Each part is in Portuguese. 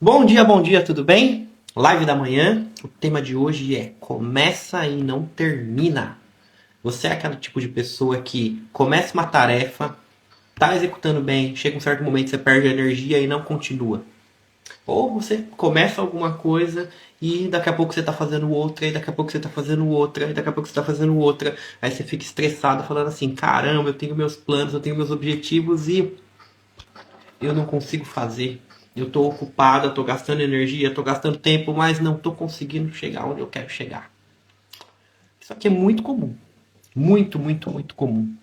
Bom dia, tudo bem? Live da manhã. O tema de hoje é começa e não termina. Você é aquele tipo de pessoa que começa uma tarefa, tá executando bem, chega um certo momento você perde a energia e não continua. Ou você começa alguma coisa e daqui a pouco você tá fazendo outra, e daqui a pouco você tá fazendo outra, e daqui a pouco você tá fazendo outra. Aí você fica estressado falando assim, caramba, eu tenho meus planos, eu tenho meus objetivos e eu não consigo fazer. Eu estou ocupado, estou gastando energia, estou gastando tempo, mas não estou conseguindo chegar onde eu quero chegar. Isso aqui é muito comum. Muito, muito, muito comum.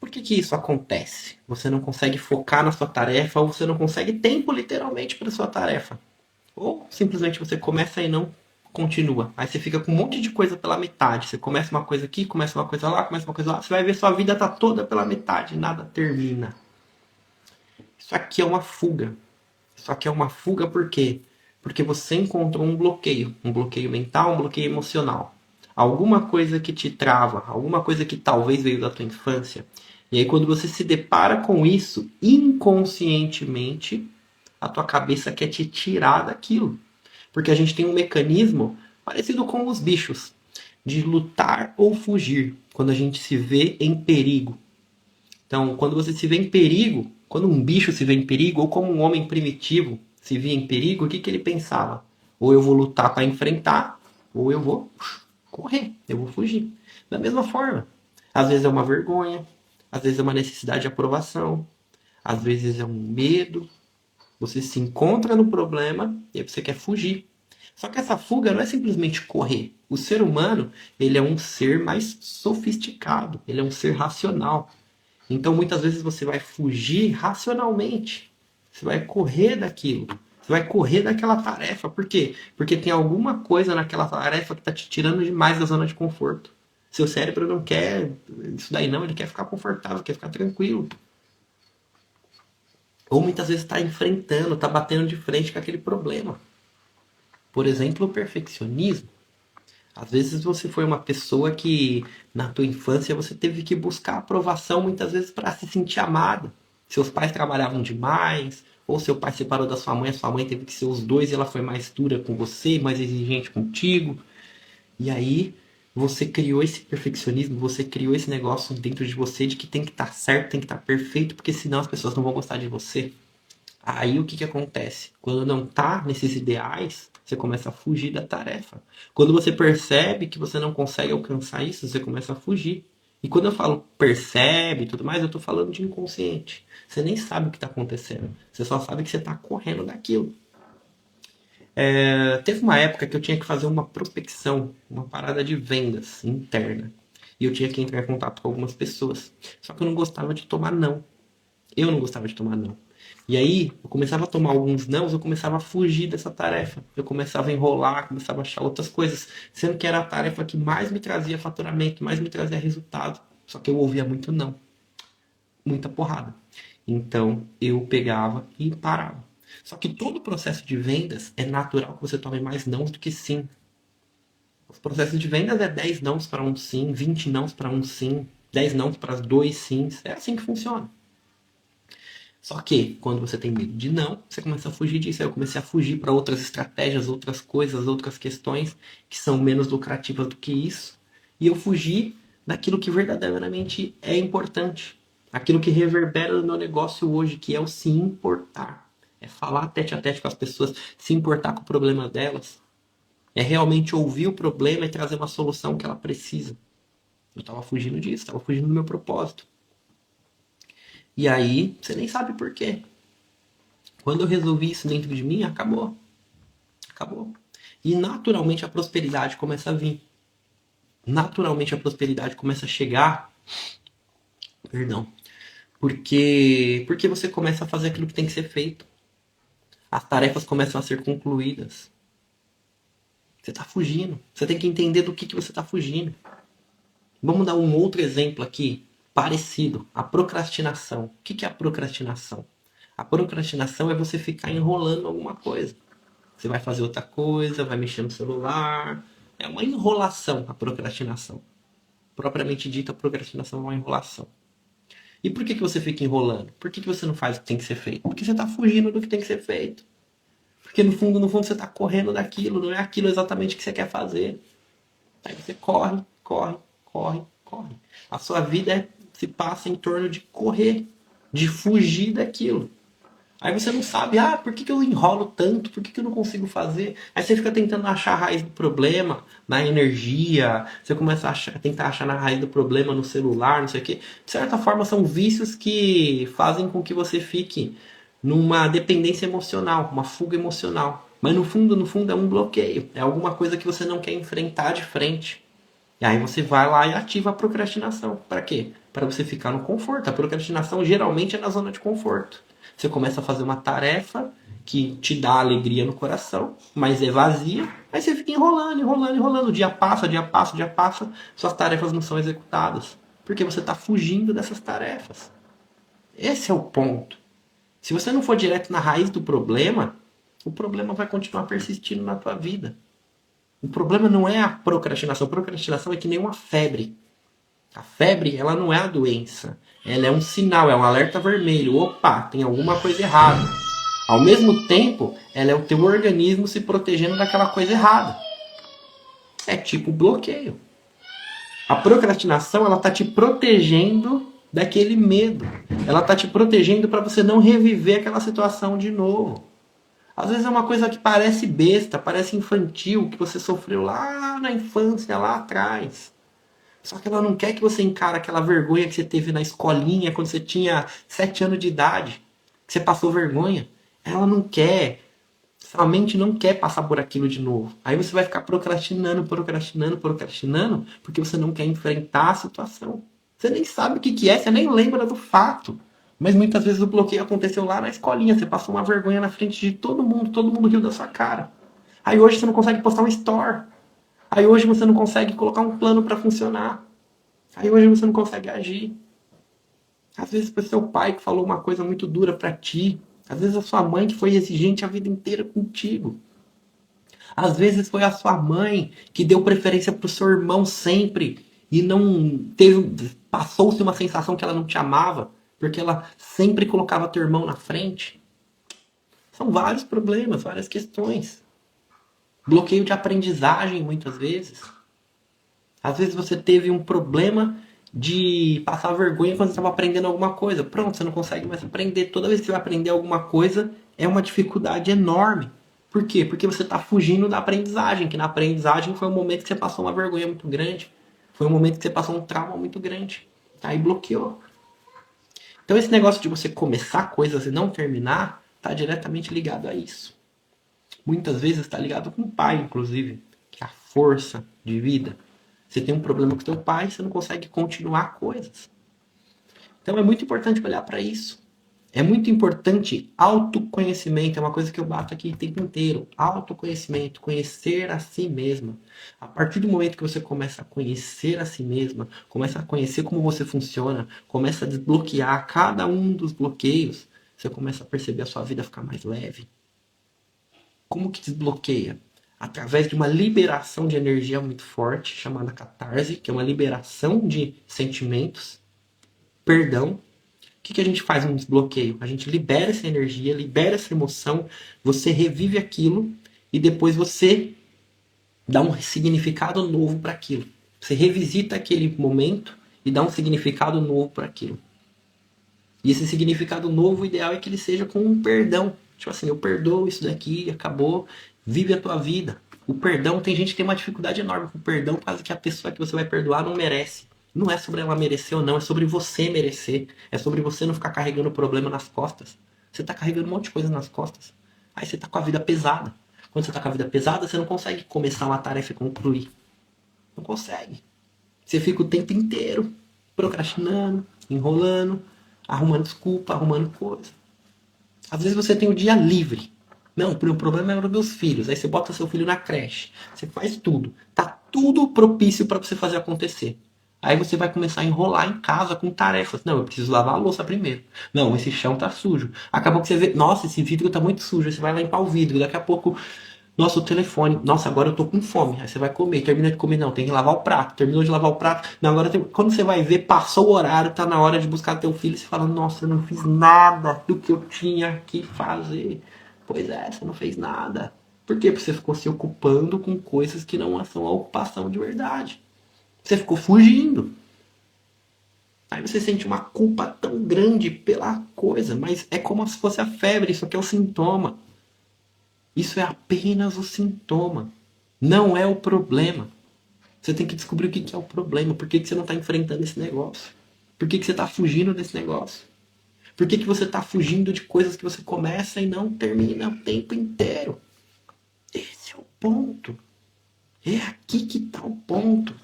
Por que isso acontece? Você não consegue focar na sua tarefa ou você não consegue tempo literalmente para sua tarefa. Ou simplesmente você começa e não continua. Aí você fica com um monte de coisa pela metade. Você começa uma coisa aqui, começa uma coisa lá, começa uma coisa lá. Você vai ver sua vida tá toda pela metade, nada termina. Isso aqui é uma fuga. Só que é uma fuga por quê? Porque você encontrou um bloqueio mental, um bloqueio emocional. Alguma coisa que te trava, alguma coisa que talvez veio da tua infância. E aí quando você se depara com isso, inconscientemente, a tua cabeça quer te tirar daquilo. Porque a gente tem um mecanismo parecido com os bichos, de lutar ou fugir, quando a gente se vê em perigo. Então, quando você se vê em perigo, quando um bicho se vê em perigo, ou como um homem primitivo se via em perigo, o que ele pensava? Ou eu vou lutar para enfrentar, ou eu vou correr, eu vou fugir. Da mesma forma, às vezes é uma vergonha, às vezes é uma necessidade de aprovação, às vezes é um medo. Você se encontra no problema e aí você quer fugir. Só que essa fuga não é simplesmente correr. O ser humano, ele é um ser mais sofisticado, ele é um ser racional. Então muitas vezes você vai fugir racionalmente. Você vai correr daquilo. Você vai correr daquela tarefa. Por quê? Porque tem alguma coisa naquela tarefa que está te tirando demais da zona de conforto. Seu cérebro não quer isso daí não, ele quer ficar confortável, quer ficar tranquilo. Ou muitas vezes está enfrentando, está batendo de frente com aquele problema. Por exemplo, o perfeccionismo. Às vezes você foi uma pessoa que na tua infância você teve que buscar aprovação muitas vezes para se sentir amada. Seus pais trabalhavam demais, ou seu pai separou da sua mãe, a sua mãe teve que ser os dois e ela foi mais dura com você, mais exigente contigo. E aí você criou esse perfeccionismo, você criou esse negócio dentro de você de que tem que estar certo, tem que estar perfeito, porque senão as pessoas não vão gostar de você. Aí o que que acontece? Quando não tá nesses ideais, você começa a fugir da tarefa. Quando você percebe que você não consegue alcançar isso, você começa a fugir. E quando eu falo percebe e tudo mais, eu tô falando de inconsciente. Você nem sabe o que está acontecendo. Você só sabe que você está correndo daquilo. Teve uma época que eu tinha que fazer uma prospecção, uma parada de vendas interna. E eu tinha que entrar em contato com algumas pessoas. Só que eu não gostava de tomar não. Eu não gostava de tomar não. E aí, eu começava a tomar alguns nãos, eu começava a fugir dessa tarefa. Eu começava a enrolar, começava a achar outras coisas, sendo que era a tarefa que mais me trazia faturamento, mais me trazia resultado. Só que eu ouvia muito não, muita porrada. Então, eu pegava e parava. Só que todo o processo de vendas é natural que você tome mais nãos do que sim. Os processos de vendas é 10 nãos para um sim, 20 nãos para um sim, 10 nãos para dois sims. É assim que funciona. Só que, quando você tem medo de não, você começa a fugir disso. Aí eu comecei a fugir para outras estratégias, outras coisas, outras questões que são menos lucrativas do que isso. E eu fugi daquilo que verdadeiramente é importante. Aquilo que reverbera no meu negócio hoje, que é o se importar. É falar tete a tete com as pessoas, se importar com o problema delas. É realmente ouvir o problema e trazer uma solução que ela precisa. Eu estava fugindo disso, estava fugindo do meu propósito. E aí, você nem sabe por quê. Quando eu resolvi isso dentro de mim, acabou. Acabou. E naturalmente a prosperidade começa a vir. Naturalmente a prosperidade começa a chegar. Perdão. Porque você começa a fazer aquilo que tem que ser feito. As tarefas começam a ser concluídas. Você está fugindo. Você tem que entender do que você está fugindo. Vamos dar um outro exemplo aqui, parecido. A procrastinação. O que é a procrastinação? A procrastinação é você ficar enrolando alguma coisa. Você vai fazer outra coisa, vai mexer no celular. É uma enrolação a procrastinação. Propriamente dita, a procrastinação é uma enrolação. E por que você fica enrolando? Por que você não faz o que tem que ser feito? Porque você está fugindo do que tem que ser feito. Porque no fundo você está correndo daquilo, não é aquilo exatamente que você quer fazer. Aí você corre, corre, corre, corre. A sua vida se passa em torno de correr, de fugir daquilo. Aí você não sabe, por que eu enrolo tanto? Por que eu não consigo fazer? Aí você fica tentando achar a raiz do problema na energia, você começa a tentar achar na raiz do problema no celular, não sei o quê. De certa forma, são vícios que fazem com que você fique numa dependência emocional, uma fuga emocional. Mas no fundo é um bloqueio. É alguma coisa que você não quer enfrentar de frente. E aí você vai lá e ativa a procrastinação. Para quê? Para você ficar no conforto. A procrastinação geralmente é na zona de conforto. Você começa a fazer uma tarefa que te dá alegria no coração, mas é vazia. Aí você fica enrolando, enrolando, enrolando. O dia passa, dia passa, dia passa. Suas tarefas não são executadas. Porque você está fugindo dessas tarefas. Esse é o ponto. Se você não for direto na raiz do problema, o problema vai continuar persistindo na tua vida. O problema não é a procrastinação. A procrastinação é que nem uma febre. A febre, ela não é a doença. Ela é um sinal, é um alerta vermelho. Opa, tem alguma coisa errada. Ao mesmo tempo, ela é o teu organismo se protegendo daquela coisa errada. É tipo bloqueio. A procrastinação, ela tá te protegendo daquele medo. Ela tá te protegendo para você não reviver aquela situação de novo. Às vezes é uma coisa que parece besta, parece infantil, que você sofreu lá na infância, lá atrás. Só que ela não quer que você encare aquela vergonha que você teve na escolinha quando você tinha 7 anos de idade, que você passou vergonha. Ela não quer. Sua mente não quer passar por aquilo de novo. Aí você vai ficar procrastinando, procrastinando, procrastinando, porque você não quer enfrentar a situação. Você nem sabe o que é, você nem lembra do fato. Mas muitas vezes o bloqueio aconteceu lá na escolinha. Você passou uma vergonha na frente de todo mundo riu da sua cara. Aí hoje você não consegue postar um store. Aí hoje você não consegue colocar um plano para funcionar. Aí hoje você não consegue agir. Às vezes foi seu pai que falou uma coisa muito dura para ti. Às vezes a sua mãe que foi exigente a vida inteira contigo. Às vezes foi a sua mãe que deu preferência pro seu irmão sempre e não teve, passou-se uma sensação que ela não te amava, porque ela sempre colocava teu irmão na frente. São vários problemas, várias questões. Bloqueio de aprendizagem muitas vezes. Às vezes você teve um problema de passar vergonha quando você estava aprendendo alguma coisa. Pronto, você não consegue mais aprender. Toda vez que você vai aprender alguma coisa, é uma dificuldade enorme. Por quê? Porque você está fugindo da aprendizagem, que na aprendizagem foi um momento que você passou uma vergonha muito grande. Foi um momento que você passou um trauma muito grande. Aí bloqueou. Então esse negócio de você começar coisas e não terminar, está diretamente ligado a isso. Muitas vezes está ligado com o pai, inclusive, que é a força de vida. Você tem um problema com seu pai, você não consegue continuar coisas. Então é muito importante olhar para isso. É muito importante autoconhecimento, é uma coisa que eu bato aqui o tempo inteiro. Autoconhecimento, conhecer a si mesma. A partir do momento que você começa a conhecer a si mesma, começa a conhecer como você funciona, começa a desbloquear cada um dos bloqueios, você começa a perceber a sua vida ficar mais leve. Como que desbloqueia? Através de uma liberação de energia muito forte, chamada catarse, que é uma liberação de sentimentos, perdão. O que a gente faz no desbloqueio? A gente libera essa energia, libera essa emoção, você revive aquilo e depois você dá um significado novo para aquilo. Você revisita aquele momento e dá um significado novo para aquilo. E esse significado novo, o ideal é que ele seja com um perdão. Tipo assim, eu perdoo isso daqui, acabou, vive a tua vida. O perdão, tem gente que tem uma dificuldade enorme com o perdão por causa que a pessoa que você vai perdoar não merece. Não é sobre ela merecer ou não, é sobre você merecer. É sobre você não ficar carregando o problema nas costas. Você tá carregando um monte de coisa nas costas. Aí você tá com a vida pesada. Quando você tá com a vida pesada, você não consegue começar uma tarefa e concluir. Não consegue. Você fica o tempo inteiro procrastinando, enrolando, arrumando desculpa, arrumando coisa. Às vezes você tem o dia livre. Não, o problema é os meus filhos. Aí você bota seu filho na creche. Você faz tudo. Tá tudo propício para você fazer acontecer. Aí você vai começar a enrolar em casa com tarefas. Não, eu preciso lavar a louça primeiro. Não, esse chão tá sujo. Acabou que você vê, nossa, esse vidro tá muito sujo. Aí você vai limpar o vidro. Daqui a pouco, nossa, o telefone. Nossa, agora eu tô com fome. Aí você vai comer. Termina de comer, não, tem que lavar o prato. Terminou de lavar o prato. Não, agora tem... Quando você vai ver, passou o horário, tá na hora de buscar teu filho. Você fala, nossa, eu não fiz nada do que eu tinha que fazer. Pois é, você não fez nada. Por quê? Porque você ficou se ocupando com coisas que não são a ocupação de verdade. Você ficou fugindo. Aí você sente uma culpa tão grande pela coisa, mas é como se fosse a febre, isso aqui é o sintoma. Isso é apenas o sintoma. Não é o problema. Você tem que descobrir o que é o problema. Por que você não está enfrentando esse negócio? Por que você está fugindo desse negócio? Por que você está fugindo de coisas que você começa e não termina o tempo inteiro? Esse é o ponto. É aqui que está o ponto.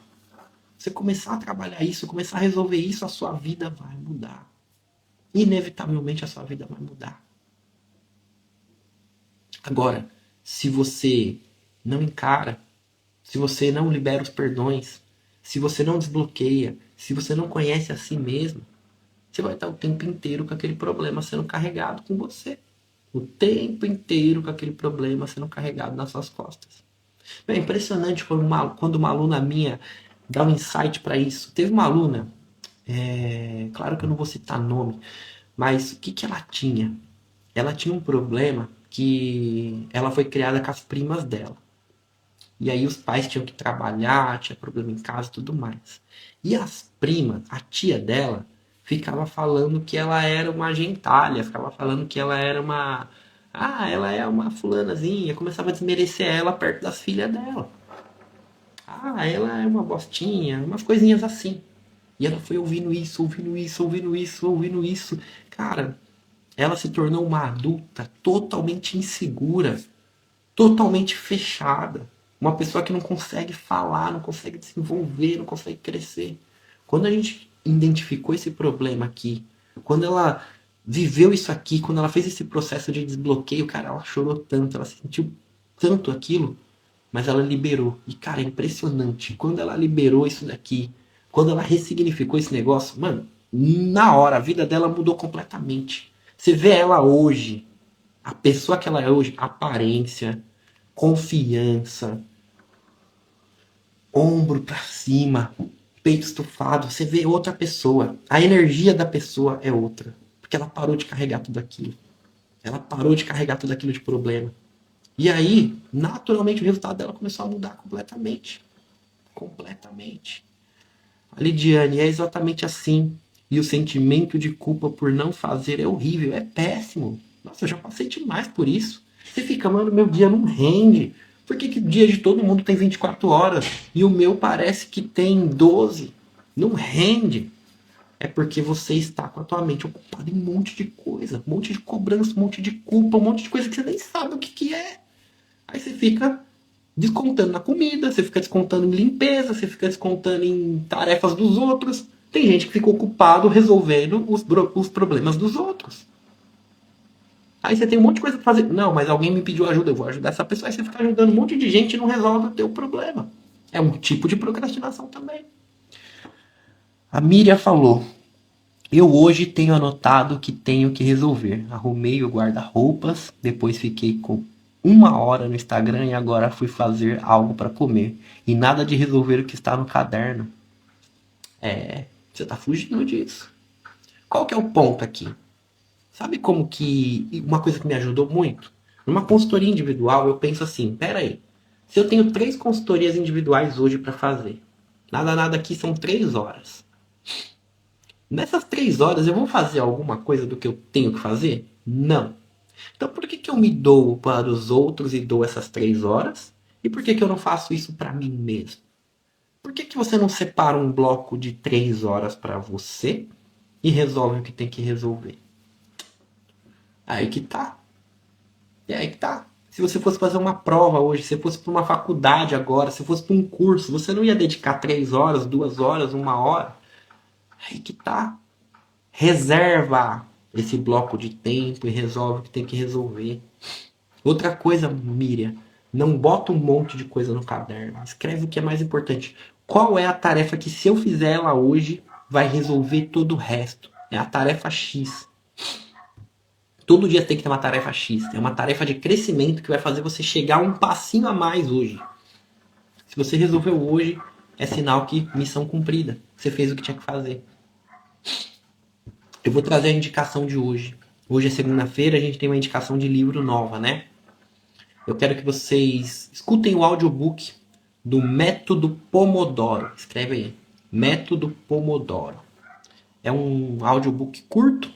Você começar a trabalhar isso, começar a resolver isso, a sua vida vai mudar. Inevitavelmente a sua vida vai mudar. Agora, se você não encara, se você não libera os perdões, se você não desbloqueia, se você não conhece a si mesmo, você vai estar o tempo inteiro com aquele problema sendo carregado com você. O tempo inteiro com aquele problema sendo carregado nas suas costas. É impressionante quando uma aluna minha dá um insight para isso. Teve uma aluna, claro que eu não vou citar nome, mas o que ela tinha? Ela tinha um problema que ela foi criada com as primas dela. E aí os pais tinham que trabalhar, tinha problema em casa e tudo mais. E as primas, a tia dela, ficava falando que ela era uma gentalha, ficava falando que ela era uma. Ah, ela é uma fulanazinha, começava a desmerecer ela perto das filhas dela. Ah, ela é uma bostinha, umas coisinhas assim. E ela foi ouvindo isso, ouvindo isso, ouvindo isso, ouvindo isso. Cara, ela se tornou uma adulta totalmente insegura, totalmente fechada. Uma pessoa que não consegue falar, não consegue desenvolver, não consegue crescer. Quando a gente identificou esse problema aqui, quando ela viveu isso aqui, quando ela fez esse processo de desbloqueio, cara, ela chorou tanto, ela sentiu tanto aquilo, mas ela liberou. E, cara, é impressionante. Quando ela liberou isso daqui, quando ela ressignificou esse negócio, mano, na hora a vida dela mudou completamente. Você vê ela hoje, a pessoa que ela é hoje, aparência, confiança, ombro pra cima, peito estufado, você vê outra pessoa. A energia da pessoa é outra. Porque ela parou de carregar tudo aquilo. Ela parou de carregar tudo aquilo de problema. E aí, naturalmente, o resultado dela começou a mudar completamente. Completamente. A Lidiane, é exatamente assim. E o sentimento de culpa por não fazer é horrível, é péssimo. Nossa, eu já passei demais por isso. Você fica, mano, meu dia não rende. Por que o dia de todo mundo tem 24 horas e o meu parece que tem 12? Não rende. É porque você está com a tua mente ocupada em um monte de coisa, um monte de cobrança, um monte de culpa, um monte de coisa que você nem sabe o que é. Aí você fica descontando na comida, você fica descontando em limpeza, você fica descontando em tarefas dos outros. Tem gente que fica ocupado resolvendo os problemas dos outros. Aí você tem um monte de coisa pra fazer. Não, mas alguém me pediu ajuda, eu vou ajudar essa pessoa. Aí você fica ajudando um monte de gente e não resolve o teu problema. É um tipo de procrastinação também. A Miriam falou: eu hoje tenho anotado que tenho que resolver. Arrumei o guarda-roupas, depois fiquei com 1 hora no Instagram e agora fui fazer algo para comer. E nada de resolver o que está no caderno. Você está fugindo disso. Qual que é o ponto aqui? Sabe como que uma coisa que me ajudou muito? Numa consultoria individual, eu penso assim, pera aí, se eu tenho 3 consultorias individuais hoje para fazer, nada aqui são 3 horas. Nessas 3 horas eu vou fazer alguma coisa do que eu tenho que fazer? Não. Então por que eu me dou para os outros e dou essas 3 horas? E por que eu não faço isso para mim mesmo? Por que você não separa um bloco de 3 horas para você e resolve o que tem que resolver? Aí que tá. É aí que tá. Se você fosse fazer uma prova hoje, se fosse para uma faculdade agora, se fosse para um curso, você não ia dedicar 3 horas, 2 horas, 1 hora. Aí que tá. Reserva esse bloco de tempo e resolve o que tem que resolver. Outra coisa, Miriam, não bota um monte de coisa no caderno. Escreve o que é mais importante. Qual é a tarefa que, se eu fizer ela hoje, vai resolver todo o resto? É a tarefa X. Todo dia tem que ter uma tarefa X. É uma tarefa de crescimento que vai fazer você chegar um passinho a mais hoje. Se você resolveu hoje, é sinal que missão cumprida. Você fez o que tinha que fazer. Eu vou trazer a indicação de hoje. Hoje é segunda-feira, a gente tem uma indicação de livro nova, né? Eu quero que vocês escutem o audiobook do Método Pomodoro. Escreve aí. Método Pomodoro. É um audiobook curto.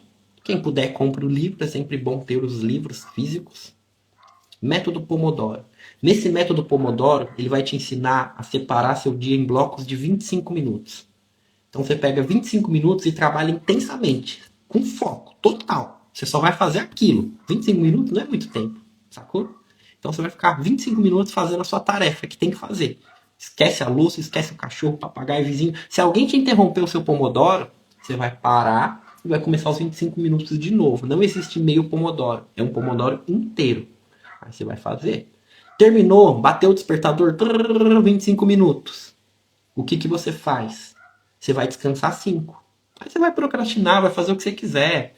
Quem puder, compre o livro. É sempre bom ter os livros físicos. Método Pomodoro. Nesse método Pomodoro, ele vai te ensinar a separar seu dia em blocos de 25 minutos. Então você pega 25 minutos e trabalha intensamente, com foco total. Você só vai fazer aquilo. 25 minutos não é muito tempo, sacou? Então você vai ficar 25 minutos fazendo a sua tarefa que tem que fazer. Esquece a louça, esquece o cachorro, o papagaio, o vizinho. Se alguém te interromper o seu Pomodoro, você vai parar e vai começar os 25 minutos de novo. Não existe meio Pomodoro, é um Pomodoro inteiro. Aí você vai fazer. Terminou, bateu o despertador, 25 minutos. O que você faz? Você vai descansar 5. Aí você vai procrastinar, vai fazer o que você quiser.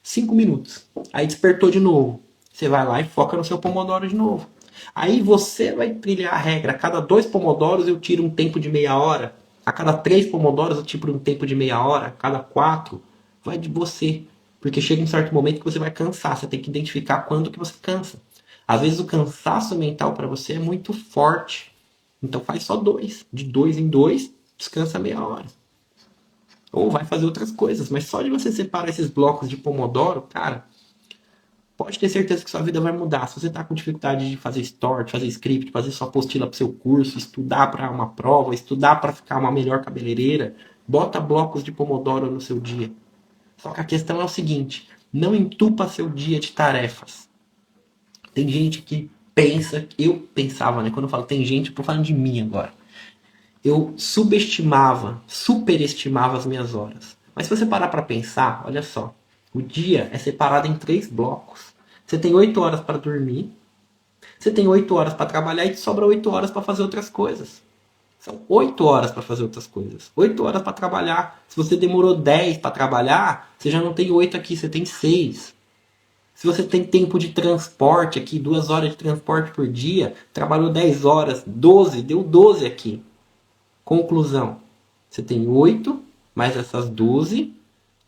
5 minutos. Aí despertou de novo. Você vai lá e foca no seu Pomodoro de novo. Aí você vai trilhar a regra. A cada 2 Pomodoros eu tiro um tempo de meia hora. A cada 3 Pomodoros eu tiro um tempo de meia hora. A cada 4 vai de você. Porque chega um certo momento que você vai cansar. Você tem que identificar quando que você cansa. Às vezes o cansaço mental para você é muito forte. Então faz só 2. De 2 em 2, descansa meia hora. Ou vai fazer outras coisas. Mas só de você separar esses blocos de Pomodoro, cara, pode ter certeza que sua vida vai mudar. Se você está com dificuldade de fazer story, de fazer script, de fazer sua apostila para o seu curso, estudar para uma prova, estudar para ficar uma melhor cabeleireira, bota blocos de Pomodoro no seu dia. Só que a questão é o seguinte, não entupa seu dia de tarefas. Tem gente que pensa, eu pensava, né? Quando eu falo tem gente, eu tô falando de mim agora. Eu subestimava, superestimava as minhas horas. Mas se você parar para pensar, olha só, o dia é separado em 3 blocos. Você tem 8 horas para dormir, você tem 8 horas para trabalhar e te sobra 8 horas para fazer outras coisas. São 8 horas para fazer outras coisas. 8 horas para trabalhar. Se você demorou 10 para trabalhar, você já não tem 8 aqui, você tem 6. Se você tem tempo de transporte aqui, 2 horas de transporte por dia, trabalhou 10 horas, 12, deu 12 aqui. Conclusão. Você tem 8, mais essas 12,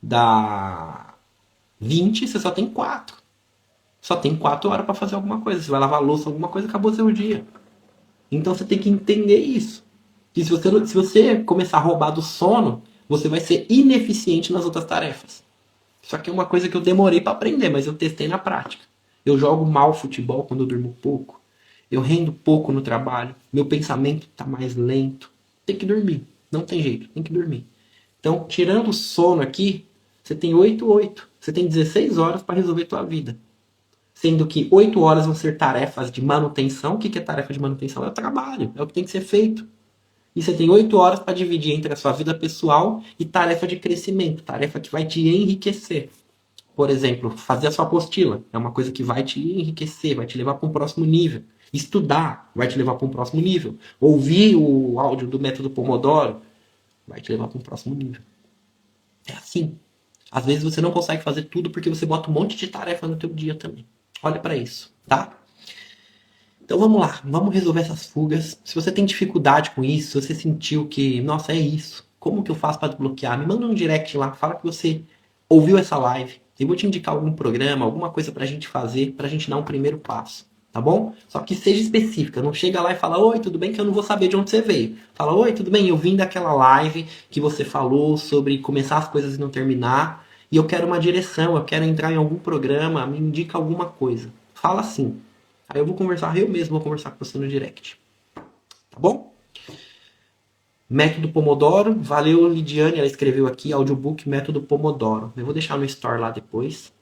dá 20, você só tem 4. Só tem 4 horas para fazer alguma coisa. Você vai lavar a louça, alguma coisa, acabou seu dia. Então você tem que entender isso. Que se você começar a roubar do sono, você vai ser ineficiente nas outras tarefas. Isso aqui é uma coisa que eu demorei para aprender, mas eu testei na prática. Eu jogo mal futebol quando eu durmo pouco. Eu rendo pouco no trabalho. Meu pensamento está mais lento. Tem que dormir. Não tem jeito, tem que dormir. Então, tirando o sono aqui, você tem 8. Você tem 16 horas para resolver a tua vida. Sendo que 8 horas vão ser tarefas de manutenção. O que é tarefa de manutenção? É o trabalho, é o que tem que ser feito. E você tem 8 horas para dividir entre a sua vida pessoal e tarefa de crescimento, tarefa que vai te enriquecer. Por exemplo, fazer a sua apostila é uma coisa que vai te enriquecer, vai te levar para um próximo nível. Estudar vai te levar para um próximo nível. Ouvir o áudio do método Pomodoro vai te levar para um próximo nível. É assim. Às vezes você não consegue fazer tudo porque você bota um monte de tarefa no teu dia também. Olha para isso, tá? Então vamos lá, vamos resolver essas fugas. Se você tem dificuldade com isso, se você sentiu que, nossa, é isso, como que eu faço para desbloquear? Me manda um direct lá, fala que você ouviu essa live. Eu vou te indicar algum programa, alguma coisa pra gente fazer, pra gente dar um primeiro passo, tá bom? Só que seja específica, não chega lá e fala, oi, tudo bem? Que eu não vou saber de onde você veio. Fala, oi, tudo bem? Eu vim daquela live que você falou sobre começar as coisas e não terminar, e eu quero uma direção, eu quero entrar em algum programa, me indica alguma coisa. Fala assim. Aí eu vou conversar, eu mesmo vou conversar com você no direct. Tá bom? Método Pomodoro. Valeu, Lidiane. Ela escreveu aqui, audiobook Método Pomodoro. Eu vou deixar no store lá depois.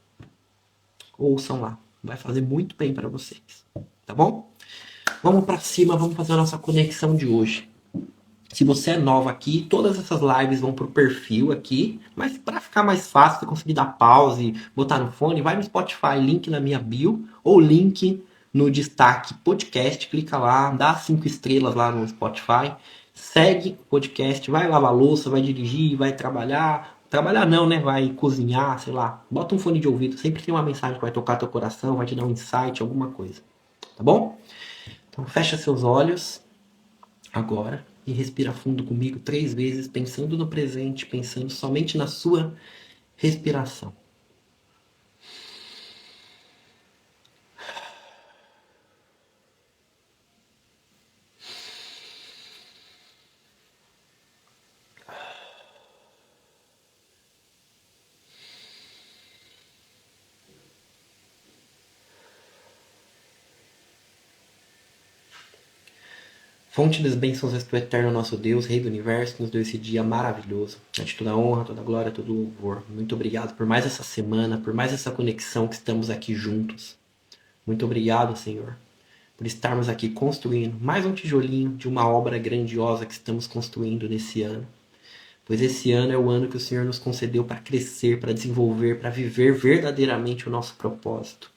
Ouçam lá. Vai fazer muito bem para vocês. Tá bom? Vamos para cima, vamos fazer a nossa conexão de hoje. Se você é nova aqui, todas essas lives vão pro perfil aqui. Mas para ficar mais fácil, você conseguir dar pause, botar no fone, vai no Spotify, link na minha bio, ou link no destaque podcast, clica lá, dá 5 estrelas lá no Spotify, segue o podcast, vai lavar louça, vai dirigir, vai trabalhar. Trabalhar não, né? Vai cozinhar, sei lá. Bota um fone de ouvido, sempre tem uma mensagem que vai tocar teu coração, vai te dar um insight, alguma coisa. Tá bom? Então fecha seus olhos agora e respira fundo comigo 3 vezes, pensando no presente, pensando somente na sua respiração. Fonte das bênçãos és tu, eterno nosso Deus, Rei do Universo, que nos deu esse dia maravilhoso. A ti toda a honra, toda a glória, todo o louvor. Muito obrigado por mais essa semana, por mais essa conexão que estamos aqui juntos. Muito obrigado, Senhor, por estarmos aqui construindo mais um tijolinho de uma obra grandiosa que estamos construindo nesse ano. Pois esse ano é o ano que o Senhor nos concedeu para crescer, para desenvolver, para viver verdadeiramente o nosso propósito.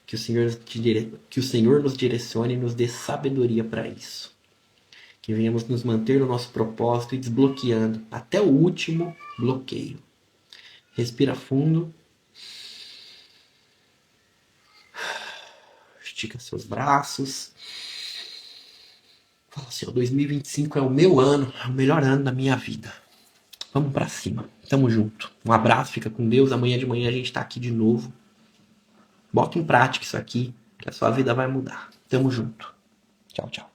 Que o Senhor nos direcione e nos dê sabedoria para isso. Que venhamos nos manter no nosso propósito e desbloqueando até o último bloqueio. Respira fundo. Estica seus braços. Fala assim, 2025 é o meu ano, é o melhor ano da minha vida. Vamos pra cima. Tamo junto. Um abraço, fica com Deus. Amanhã de manhã a gente tá aqui de novo. Bota em prática isso aqui, que a sua vida vai mudar. Tamo junto. Tchau, tchau.